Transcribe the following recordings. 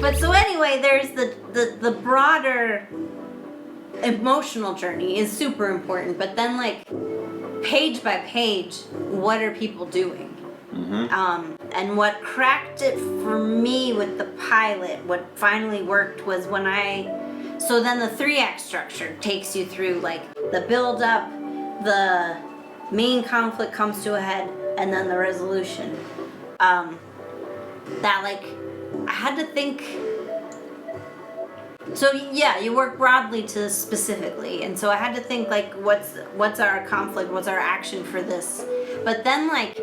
But so anyway, there's the broader emotional journey is super important, but then like page by page, what are people doing? And what cracked it for me with the pilot, what finally worked was when so then the 3-act structure takes you through like the build up, the main conflict comes to a head, and then the resolution. That like, I had to think. So yeah, you work broadly to specifically, and so I had to think like, what's our conflict, what's our action for this, but then like,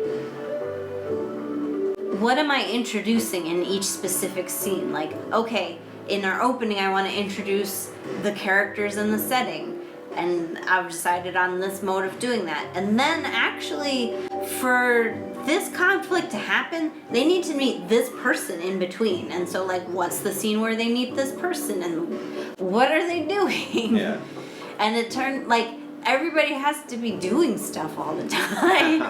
what am I introducing in each specific scene? Like, okay, in our opening, I want to introduce the characters and the setting, and I've decided on this mode of doing that. And then actually, for this conflict to happen, they need to meet this person in between. And so like, what's the scene where they meet this person and what are they doing? Yeah. And it turned like, everybody has to be doing stuff all the time.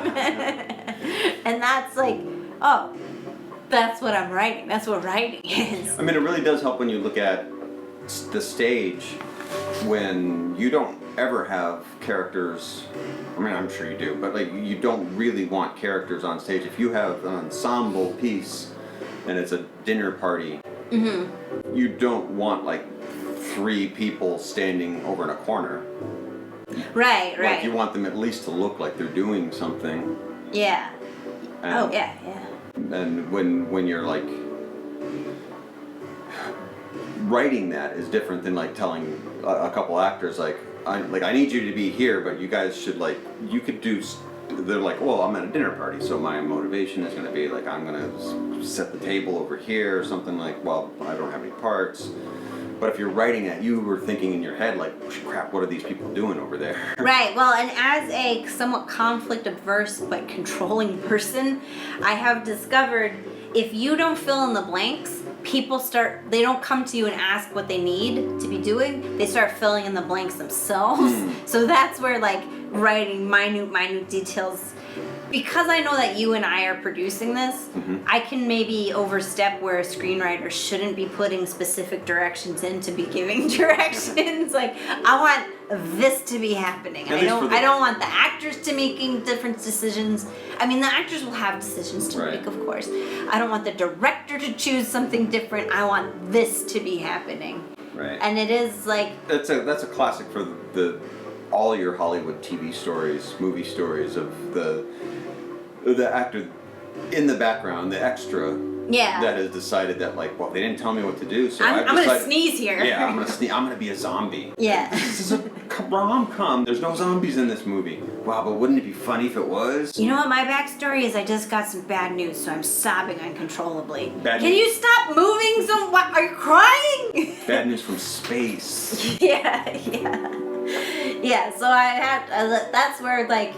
And that's like, oh, that's what I'm writing. That's what writing is. I mean, it really does help when you look at the stage when you don't ever have characters. I mean, I'm sure you do, but like, you don't really want characters on stage. If you have an ensemble piece and it's a dinner party, you don't want like 3 people standing over in a corner. Right. Like, you want them at least to look like they're doing something. Yeah. And, yeah. And when you're like, writing that is different than like telling a couple actors like, I need you to be here, but you guys should like, you could do, they're like, well, I'm at a dinner party, so my motivation is going to be like, I'm going to set the table over here or something like, well, I don't have any parts. But if you're writing that, you were thinking in your head like, crap, what are these people doing over there? Right, well, and as a somewhat conflict-averse but controlling person, I have discovered if you don't fill in the blanks, people they don't come to you and ask what they need to be doing, they start filling in the blanks themselves. So that's where like writing minute details, because I know that you and I are producing this, I can maybe overstep where a screenwriter shouldn't be putting specific directions in to be giving directions. Like, I want this to be happening. I don't want the actors to making different decisions. I mean, the actors will have decisions to make, of course. I don't want the director to choose something different. I want this to be happening. Right. And it is like, that's a classic for all your Hollywood TV stories, movie stories of the actor in the background, the extra, that has decided that like, well, they didn't tell me what to do, so I'm gonna sneeze here. Yeah, I'm gonna sneeze. I'm gonna be a zombie. Yeah. This is a rom-com. There's no zombies in this movie. Wow, but wouldn't it be funny if it was? You know what my backstory is? I just got some bad news, so I'm sobbing uncontrollably. Bad Can news. you stop moving? So what? Are you crying? Bad news from space. Yeah. So I had. That's where like.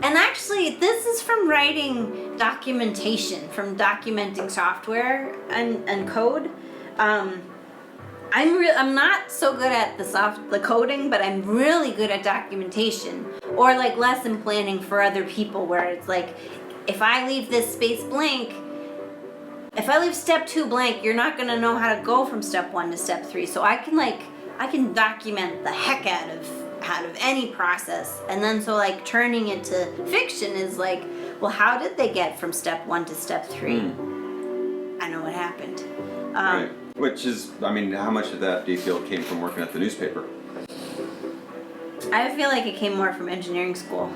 And actually, this is from writing documentation, from documenting software and code. I'm not so good at the coding, but I'm really good at documentation or like lesson planning for other people, where it's like, if I leave this space blank, if I leave step 2 blank, you're not gonna know how to go from step 1 to step 3. So I can document the heck out of any process. And then so like turning it to fiction is like, well, how did they get from step 1 to step 3? I know what happened. Right. Which is, I mean, how much of that do you feel came from working at the newspaper? I feel like it came more from engineering school.